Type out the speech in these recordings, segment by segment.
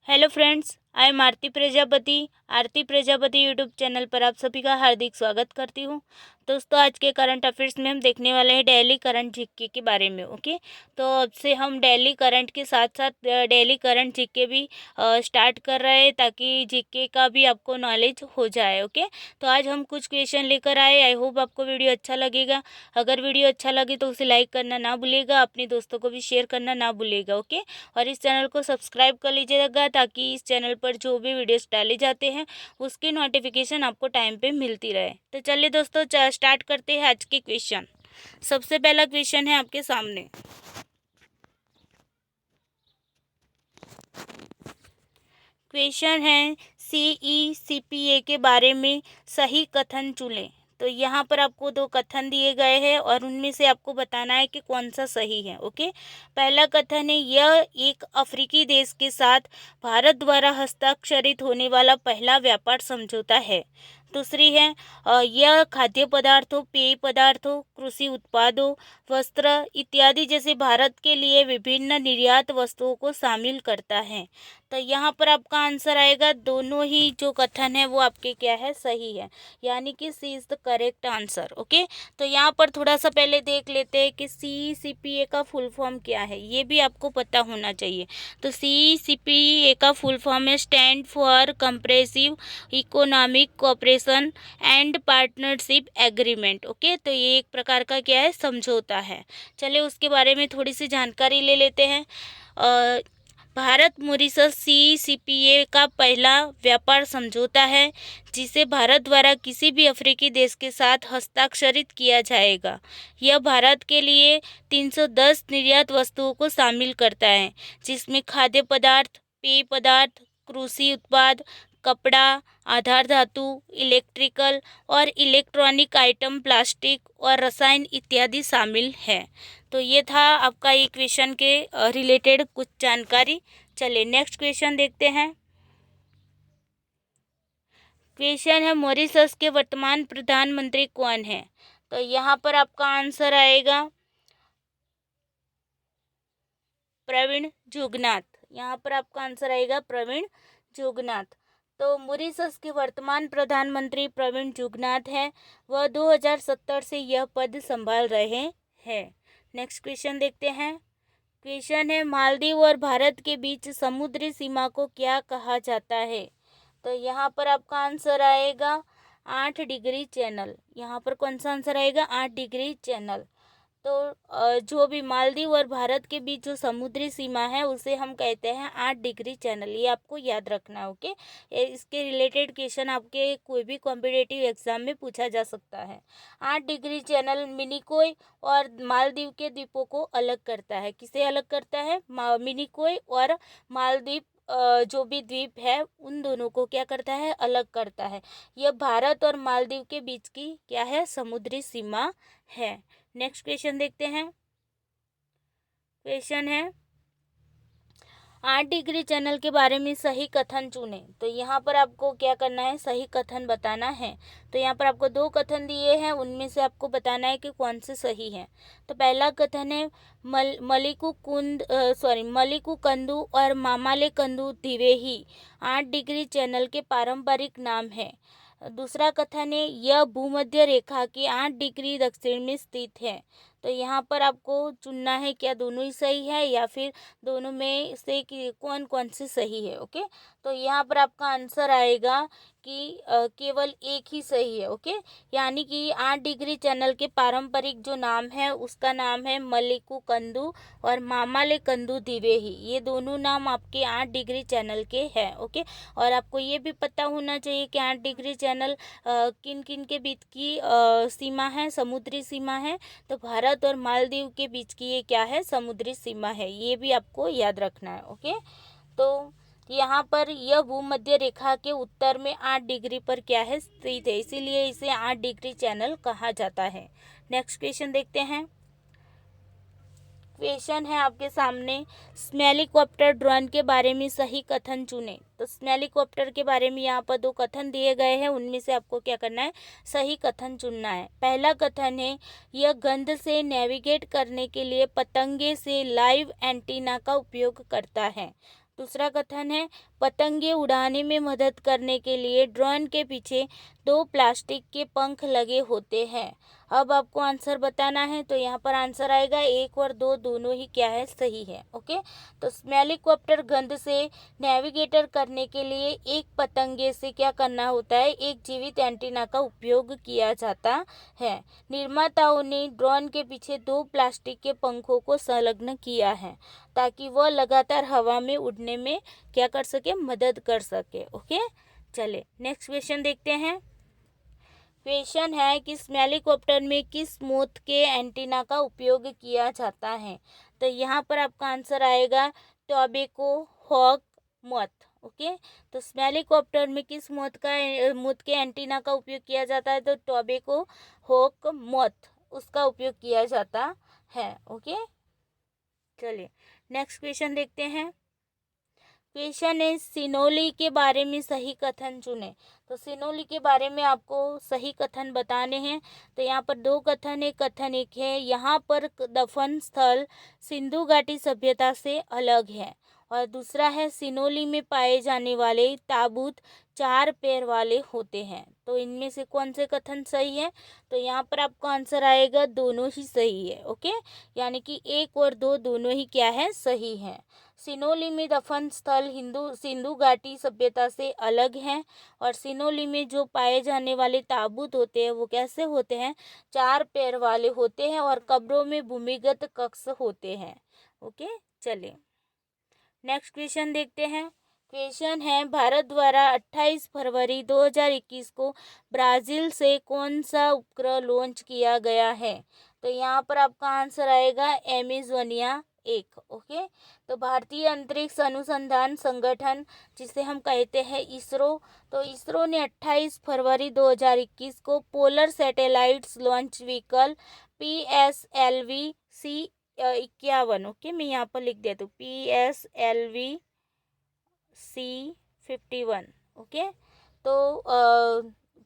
Hello friends, I am Aarti Prajapati YouTube channel पर आप सभी का हार्दिक स्वागत करती हूँ। दोस्तों, आज के करंट अफेयर्स में हम देखने वाले हैं डेली करंट जीके के बारे में। ओके, तो अब से हम डेली करंट के साथ साथ डेली करंट जीके भी स्टार्ट कर रहे हैं, ताकि जीके का भी आपको नॉलेज हो जाए। ओके, तो आज हम कुछ क्वेश्चन लेकर आए। आई होप आपको वीडियो अच्छा लगेगा। अगर वीडियो अच्छा लगे तो उसे लाइक करना ना भूलिएगा, अपने दोस्तों को भी शेयर करना ना भूलिएगा। ओके, और इस चैनल को सब्सक्राइब कर लीजिएगा, ताकि इस चैनल पर जो भी वीडियोस डाले जाते हैं उसकी नोटिफिकेशन आपको टाइम पे मिलती रहे। तो चलिए दोस्तों, स्टार्ट करते हैं आज के क्वेश्चन। सबसे पहला क्वेश्चन है आपके सामने। क्वेश्चन है CECPA के बारे में सही कथन चुनें। तो यहाँ पर आपको दो कथन दिए गए हैं और उनमें से आपको बताना है कि कौन सा सही है। ओके, पहला कथन है, यह एक अफ्रीकी देश के साथ भारत द्वारा हस्ताक्षरित होने वाला पहला व्यापार समझौता है। दूसरी है, यह खाद्य पदार्थों, पेय पदार्थों, कृषि उत्पादों, वस्त्र इत्यादि जैसे भारत के लिए विभिन्न निर्यात वस्तुओं को शामिल करता है। तो यहाँ पर आपका आंसर आएगा, दोनों ही जो कथन है वो आपके क्या है, सही है, यानी कि c is the correct answer. Okay, तो यहाँ पर थोड़ा सा पहले देख लेते हैं कि CECPA का फुल फॉर्म क्या है, ये भी आपको पता होना चाहिए। तो CECPA का फुल फॉर्म है stand for compressive economic cooperation and partnership agreement. Okay, तो ये एक प्रकार का क्या है, समझौता है। चलिए उसके बारे में थोड़ी सी जानकारी ले लेते हैं। भारत मॉरिशस CECPA का पहला व्यापार समझौता है, जिसे भारत द्वारा किसी भी अफ्रीकी देश के साथ हस्ताक्षरित किया जाएगा। यह भारत के लिए 310 निर्यात वस्तुओं को शामिल करता है, जिसमें खाद्य पदार्थ, पेय पदार्थ, कृषि उत्पाद, कपड़ा, आधार धातु, इलेक्ट्रिकल और इलेक्ट्रॉनिक आइटम, प्लास्टिक और रसायन इत्यादि शामिल है। तो ये था आपका ये क्वेश्चन के रिलेटेड कुछ जानकारी। चलिए नेक्स्ट क्वेश्चन देखते हैं। क्वेश्चन है, मॉरिशस के वर्तमान प्रधानमंत्री कौन है? तो यहाँ पर आपका आंसर आएगा प्रवीण जुगनाथ। यहाँ पर आपका आंसर आएगा प्रवीण जुगनाथ। तो मॉरिशस के वर्तमान प्रधानमंत्री प्रवीण जुगनाथ हैं। वह 2070 से यह पद संभाल रहे हैं। नेक्स्ट क्वेश्चन देखते हैं। क्वेश्चन है, मालदीव और भारत के बीच समुद्री सीमा को क्या कहा जाता है? तो यहाँ पर आपका आंसर आएगा 8 डिग्री चैनल। यहाँ पर कौन सा आंसर आएगा? 8 डिग्री चैनल। तो जो भी मालदीव और भारत के बीच जो समुद्री सीमा है उसे हम कहते हैं 8 डिग्री चैनल। ये आपको याद रखना है। ओके, इसके रिलेटेड क्वेश्चन आपके कोई भी कॉम्पिटिटिव एग्जाम में पूछा जा सकता है। 8 डिग्री चैनल मिनिकोय और मालदीव के द्वीपों को अलग करता है। किसे अलग करता है? मिनिकोय और मालदीव जो भी द्वीप है उन दोनों को क्या करता है? अलग करता है। यह भारत और मालदीव के बीच की क्या है? समुद्री सीमा है। नेक्स्ट क्वेश्चन देखते हैं। क्वेश्चन है, 8 डिग्री चैनल के बारे में सही कथन चुने। तो यहाँ पर आपको क्या करना है? सही कथन बताना है। तो यहाँ पर आपको दो कथन दिए हैं, उनमें से आपको बताना है कि कौन से सही है। तो पहला कथन है, मलिकु कंदु और मामाले कंदु दिवेही 8 डिग्री चैनल के पारंपरिक नाम है। दूसरा कथन है, यह भूमध्य रेखा के 8 डिग्री दक्षिण में स्थित है। तो यहाँ पर आपको चुनना है, क्या दोनों ही सही है या फिर दोनों में से कि कौन कौन से सही है। ओके, तो यहाँ पर आपका आंसर आएगा कि केवल एक ही सही है। ओके, यानी कि 8 डिग्री चैनल के पारंपरिक जो नाम है उसका नाम है मलिकु कंदु और मामाले कंदु दिवेही। ये दोनों नाम आपके 8 डिग्री चैनल के हैं। ओके, और आपको ये भी पता होना चाहिए कि 8 डिग्री चैनल किन किन के बीच की सीमा है, समुद्री सीमा है। तो भारत और मालदीव के बीच की ये क्या है? समुद्री सीमा है। ये भी आपको याद रखना है। ओके, तो यहाँ पर यह भूमध्य रेखा के उत्तर में 8 डिग्री पर क्या है? स्थित है, इसीलिए इसे 8 डिग्री चैनल कहा जाता है। नेक्स्ट क्वेश्चन देखते हैं। क्वेश्चन है आपके सामने, स्मेलिकॉप्टर ड्रोन के बारे में सही कथन चुने। तो स्मेलिकॉप्टर के बारे में यहाँ पर दो कथन दिए गए हैं, उनमें से आपको क्या करना है? सही कथन चुनना है। पहला कथन है, यह गंध से नेविगेट करने के लिए पतंगे से लाइव एंटीना का उपयोग करता है। दूसरा कथन है पतंगे उड़ाने में मदद करने के लिए ड्रोन के पीछे 2 प्लास्टिक के पंख लगे होते हैं। अब आपको आंसर बताना है, तो यहाँ पर आंसर आएगा 1 और 2 दोनों ही क्या है, सही है। ओके, तो हेलीकॉप्टर गंध से नेविगेटर करने के लिए एक पतंगे से क्या करना होता है, एक जीवित एंटीना का उपयोग किया जाता है। निर्माताओं ने ड्रोन के पीछे 2 प्लास्टिक के पंखों को संलग्न किया है ताकि वह लगातार हवा में उड़ने में क्या कर सके, मदद कर सके। ओके, चले नेक्स्ट क्वेश्चन देखते हैं। क्वेश्चन है कि हेलीकॉप्टर में किस मोथ के एंटीना का उपयोग किया जाता है। तो यहाँ पर आपका आंसर आएगा टोबैको हॉक मोथ। ओके, तो हेलीकॉप्टर में किस मोथ के एंटीना का उपयोग किया जाता है, तो टोबैको हॉक मोथ उसका उपयोग किया जाता है। ओके, चलिए नेक्स्ट क्वेश्चन देखते हैं। क्वेश्चन है सिनोली के बारे में सही कथन चुने। तो सिनोली के बारे में आपको सही कथन बताने हैं। तो यहाँ पर 2 कथन है। कथन 1 है यहाँ पर दफन स्थल सिंधु घाटी सभ्यता से अलग है, और दूसरा है सिनोली में पाए जाने वाले ताबूत 4 पैर वाले होते हैं। तो इनमें से कौन से कथन सही है, तो यहाँ पर आपका आंसर आएगा दोनों ही सही है। ओके, यानी कि 1 और 2 दोनों ही क्या है, सही है। सिनोली में दफन स्थल सिंधु घाटी सभ्यता से अलग हैं, और सिनोली में जो पाए जाने वाले ताबूत होते हैं वो कैसे होते हैं, 4 पैर वाले होते हैं, और कब्रों में भूमिगत कक्ष होते हैं। ओके, चलिए नेक्स्ट क्वेश्चन देखते हैं। क्वेश्चन है भारत द्वारा 28 फरवरी 2021 को ब्राज़ील से कौन सा उपग्रह लॉन्च किया गया है। तो यहाँ पर आपका आंसर आएगा एमेजोनिया 1। ओके, तो भारतीय अंतरिक्ष अनुसंधान संगठन जिसे हम कहते हैं इसरो, तो इसरो ने 28 फरवरी 2021 को polar satellites launch vehicle PSLV C51, okay मैं यहाँ पर लिख देता हूँ PSLV C51। ओके, तो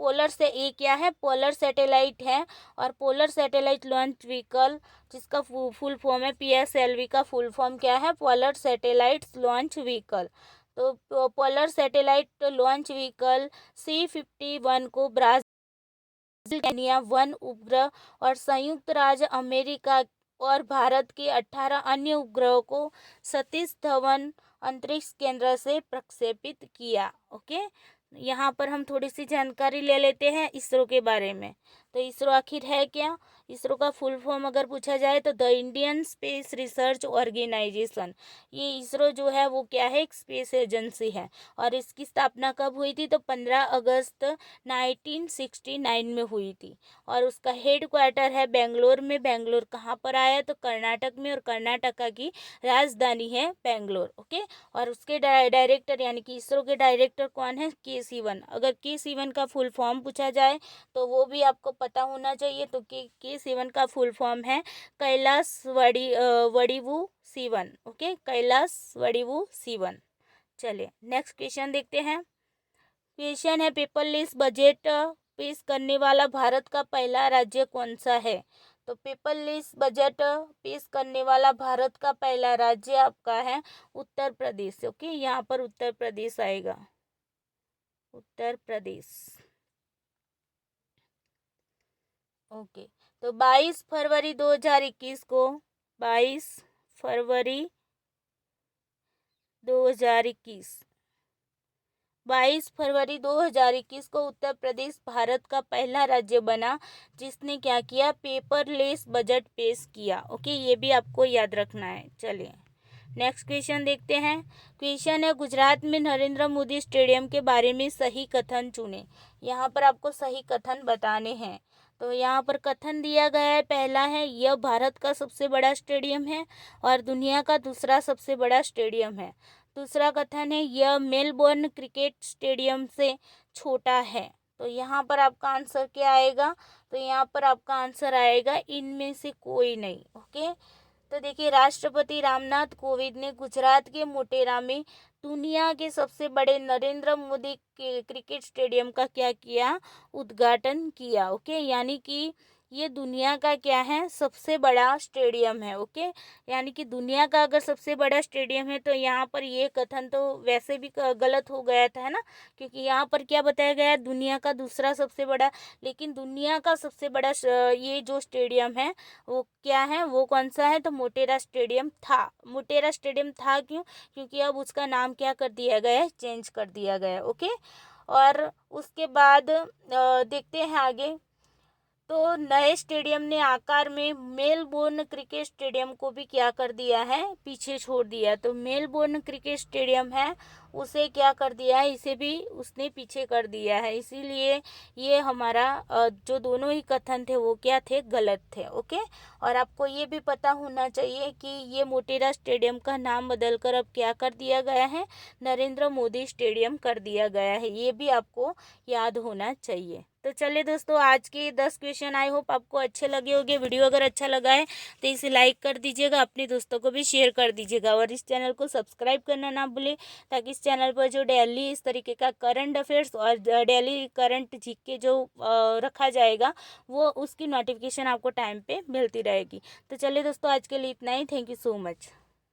पोलर से ये क्या है, पोलर सैटेलाइट है, और पोलर सैटेलाइट लॉन्च व्हीकल जिसका फुल फॉर्म है PSLV का फुल फॉर्म क्या है, पोलर सैटेलाइट लॉन्च व्हीकल। तो polar satellite launch vehicle C51 को ब्राज़ील 1 उपग्रह और संयुक्त राज्य अमेरिका और भारत के 18 अन्य उपग्रहों को सतीश धवन अंतरिक्ष केंद्र से प्रक्षेपित किया। ओके, यहाँ पर हम थोड़ी सी जानकारी ले लेते हैं इसरो के बारे में। तो इसरो आखिर है क्या, इसरो का फुल फॉर्म अगर पूछा जाए तो the Indian space research organisation. ये इसरो जो है वो क्या है, एक स्पेस एजेंसी है, और इसकी स्थापना कब हुई थी, तो 15 अगस्त 1969 में हुई थी, और उसका हेड क्वार्टर है बेंगलोर में। बेंगलोर कहाँ पर आया, तो कर्नाटक में, और कर्नाटका की राजधानी है बेंगलोर। ओके, और उसके डायरेक्टर यानी कि इसरो के डायरेक्टर कौन है, K-Sivan। अगर K-Sivan का फुल फॉर्म पूछा जाए तो वो भी आपको पता होना चाहिए। तो K-Sivan का फुल फॉर्म है कैलाश वड़िवू सिवन। ओके, कैलाश वड़िवू सिवन। चलिए नेक्स्ट क्वेश्चन देखते हैं। क्वेश्चन है पेपरलेस बजट पेश करने वाला भारत का पहला राज्य कौन सा है। तो पेपरलेस बजट पेश करने वाला भारत का पहला राज्य आपका है उत्तर प्रदेश। ओके, यहाँ पर उत्तर प्रदेश आएगा, उत्तर प्रदेश। ओके, तो 22 फरवरी 2021 को 22 फरवरी 2021 22 फरवरी 2021 को उत्तर प्रदेश भारत का पहला राज्य बना जिसने क्या किया, पेपरलेस बजट पेश किया। ओके, ये भी आपको याद रखना है। चलिए नेक्स्ट क्वेश्चन देखते हैं। क्वेश्चन है गुजरात में नरेंद्र मोदी स्टेडियम के बारे में सही कथन चुने। यहाँ पर आपको सही कथन बताने हैं। तो यहाँ पर कथन दिया गया है, पहला है यह भारत का सबसे बड़ा स्टेडियम है और दुनिया का दूसरा सबसे बड़ा स्टेडियम है। दूसरा कथन है यह मेलबोर्न क्रिकेट स्टेडियम से छोटा है। तो यहाँ पर आपका आंसर क्या आएगा, तो यहाँ पर आपका आंसर आएगा इनमें से कोई नहीं। ओके, तो देखिए राष्ट्रपति रामनाथ कोविंद ने गुजरात के मोटेरा में दुनिया के सबसे बड़े नरेंद्र मोदी के क्रिकेट स्टेडियम का क्या किया, उद्घाटन किया। ओके, यानी कि ये दुनिया का क्या है, सबसे बड़ा स्टेडियम है। ओके, यानी कि दुनिया का अगर सबसे बड़ा स्टेडियम है तो यहाँ पर ये कथन तो वैसे भी गलत हो गया था, है ना, क्योंकि यहाँ पर क्या बताया गया, दुनिया का दूसरा सबसे बड़ा, लेकिन दुनिया का सबसे बड़ा ये जो स्टेडियम है वो क्या है, वो कौन सा है, तो मोटेरा स्टेडियम था। मोटेरा स्टेडियम था क्यों, क्योंकि अब उसका नाम क्या कर दिया गया है, चेंज कर दिया गया है। ओके, और उसके बाद देखते हैं आगे। तो नए स्टेडियम ने आकार में मेलबोर्न क्रिकेट स्टेडियम को भी क्या कर दिया है, पीछे छोड़ दिया। तो मेलबोर्न क्रिकेट स्टेडियम है उसे क्या कर दिया है, इसे भी उसने पीछे कर दिया है। इसीलिए ये हमारा जो दोनों ही कथन थे वो क्या थे, गलत थे। ओके, और आपको ये भी पता होना चाहिए कि ये मोटेरा स्टेडियम का नाम बदलकर अब क्या कर दिया गया है, नरेंद्र मोदी स्टेडियम कर दिया गया है। ये भी आपको याद होना चाहिए। तो चलिए दोस्तों, आज के 10 क्वेश्चन आई होप आपको अच्छे लगे होंगे। वीडियो अगर अच्छा लगा है तो इसे लाइक कर दीजिएगा, अपने दोस्तों को भी शेयर कर दीजिएगा, और इस चैनल को सब्सक्राइब करना ना भूलें, ताकि इस चैनल पर जो डेली इस तरीके का करंट अफेयर्स और डेली करंट जीके जो रखा जाएगा वो उसकी नोटिफिकेशन आपको टाइम पे मिलती रहेगी। तो चलिए दोस्तों, आज के लिए इतना ही। Thank you so much.